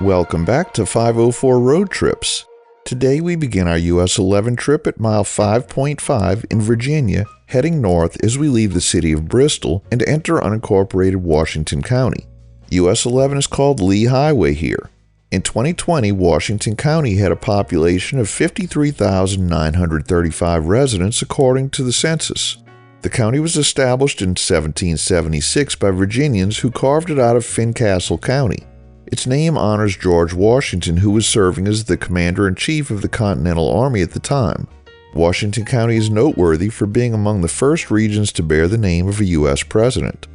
Welcome back to 504 Road Trips. Today we begin our US 11 trip at mile 5.5 in Virginia, heading north as we leave the city of Bristol and enter unincorporated Washington County. US 11 is called Lee Highway here. In 2020, Washington County had a population of 53,935 residents according to the census. The county was established in 1776 by Virginians who carved it out of Fincastle County. Its name honors George Washington, who was serving as the commander-in-chief of the Continental Army at the time. Washington County is noteworthy for being among the first regions to bear the name of a U.S. president.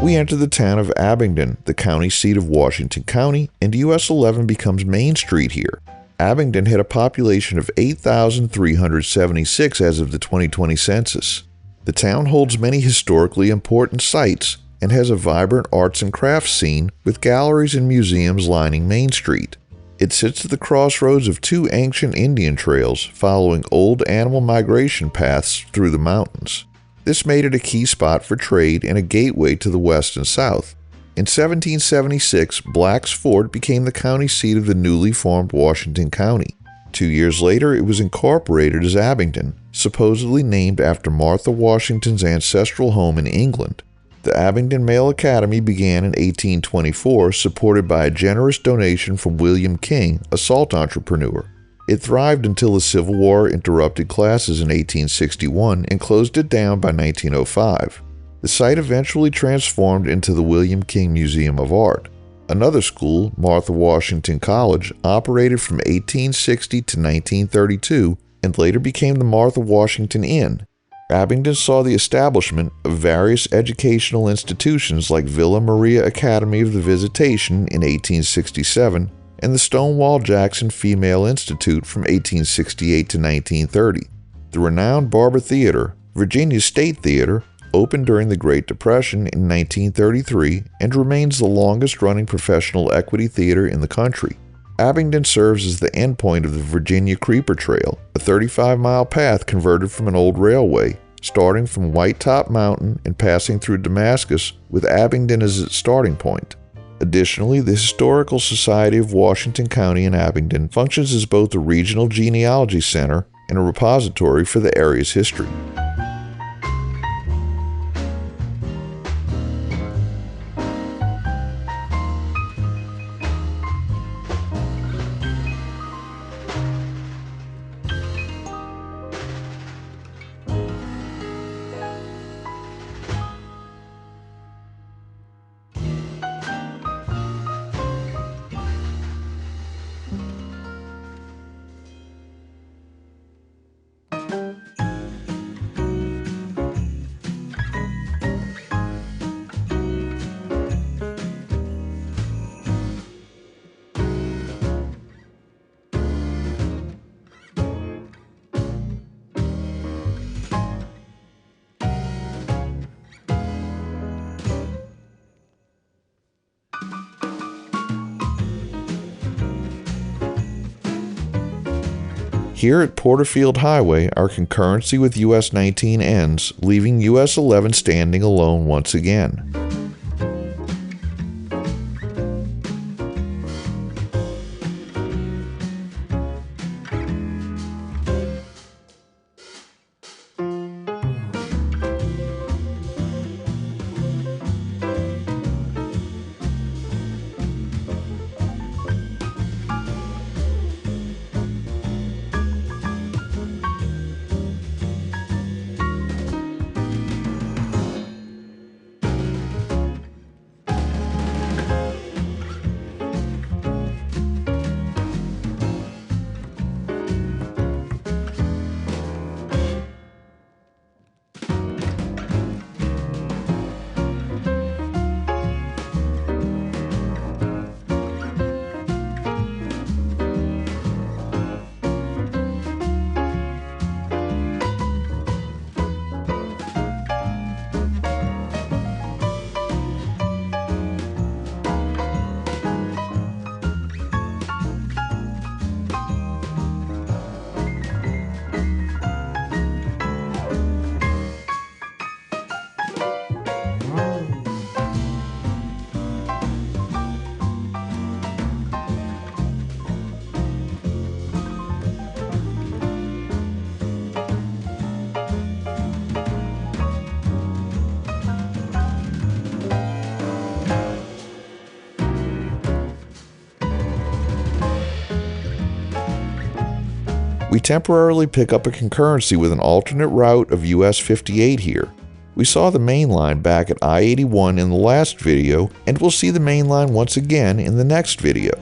We enter the town of Abingdon, the county seat of Washington County, and US 11 becomes Main Street here. Abingdon had a population of 8,376 as of the 2020 census. The town holds many historically important sites and has a vibrant arts and crafts scene with galleries and museums lining Main Street. It sits at the crossroads of two ancient Indian trails following old animal migration paths through the mountains. This made it a key spot for trade and a gateway to the west and south. In 1776, Black's Fort became the county seat of the newly formed Washington County. 2 years later, it was incorporated as Abingdon, supposedly named after Martha Washington's ancestral home in England. The Abingdon Male Academy began in 1824, supported by a generous donation from William King, a salt entrepreneur. It thrived until the Civil War interrupted classes in 1861 and closed it down by 1905. The site eventually transformed into the William King Museum of Art. Another school, Martha Washington College, operated from 1860 to 1932 and later became the Martha Washington Inn. Abingdon saw the establishment of various educational institutions like Villa Maria Academy of the Visitation in 1867 and the Stonewall Jackson Female Institute from 1868 to 1930. The renowned Barber Theater, Virginia State Theater, opened during the Great Depression in 1933 and remains the longest-running professional equity theater in the country. Abingdon serves as the endpoint of the Virginia Creeper Trail, a 35-mile path converted from an old railway, starting from White Top Mountain and passing through Damascus with Abingdon as its starting point. Additionally, the Historical Society of Washington County in Abingdon functions as both a regional genealogy center and a repository for the area's history. Here at Porterfield Highway, our concurrency with US 19 ends, leaving US 11 standing alone once again. We temporarily pick up a concurrency with an alternate route of US 58 here. We saw the main line back at I-81 in the last video, and we'll see the main line once again in the next video.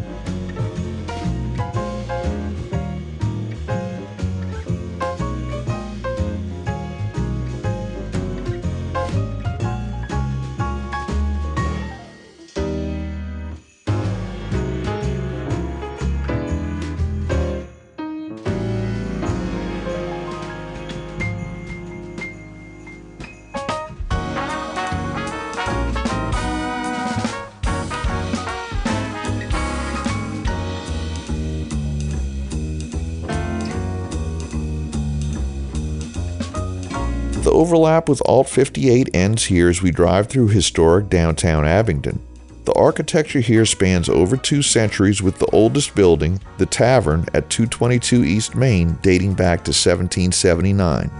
The overlap with Alt 58 ends here as we drive through historic downtown Abingdon. The architecture here spans over 2 centuries, with the oldest building, the Tavern, at 222 East Main, dating back to 1779.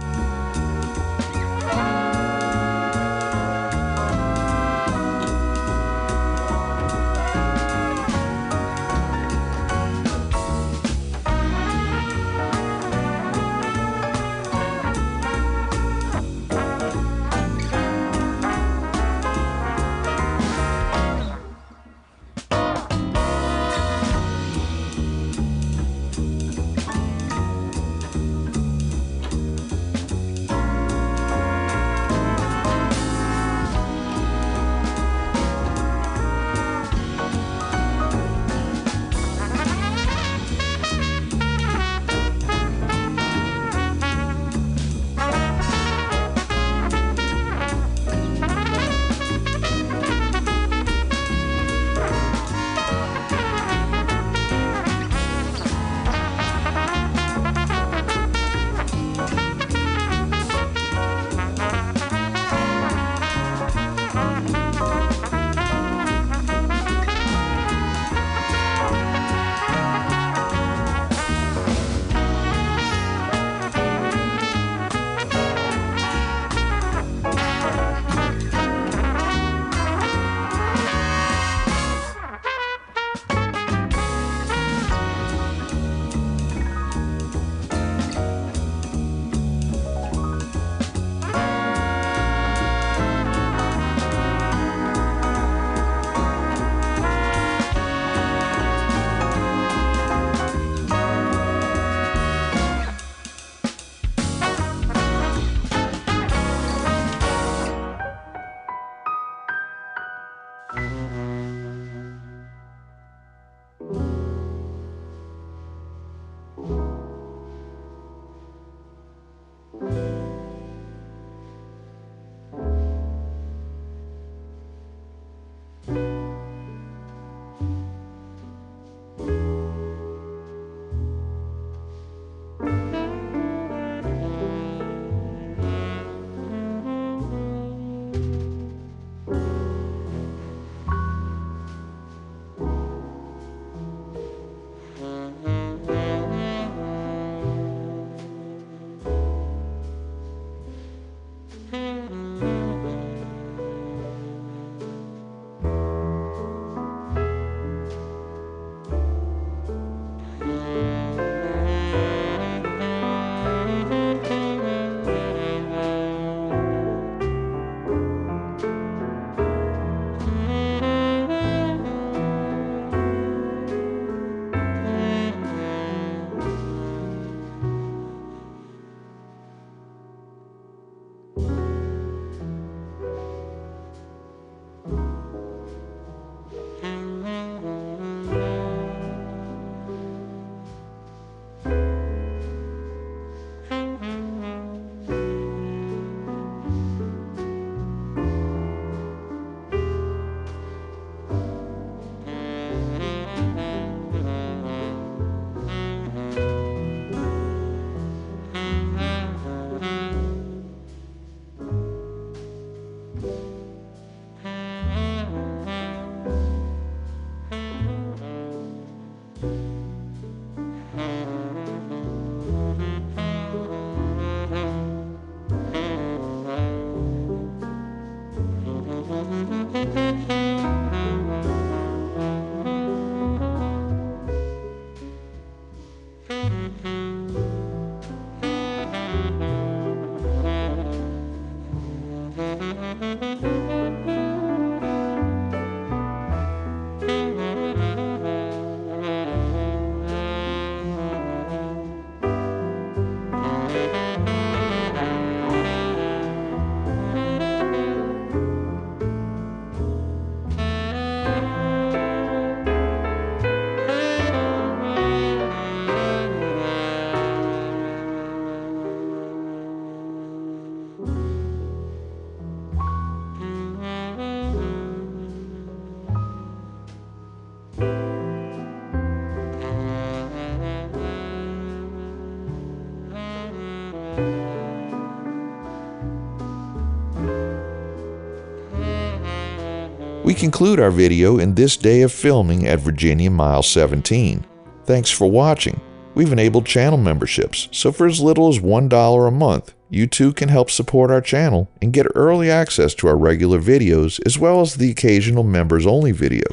We conclude our video in this day of filming at Virginia Mile 17. Thanks for watching. We've enabled channel memberships, so for as little as $1 a month, you too can help support our channel and get early access to our regular videos as well as the occasional members-only video.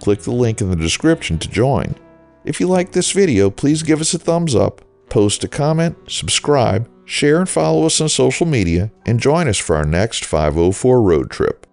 Click the link in the description to join. If you like this video, please give us a thumbs up, post a comment, subscribe, share and follow us on social media, and join us for our next 504 road trip.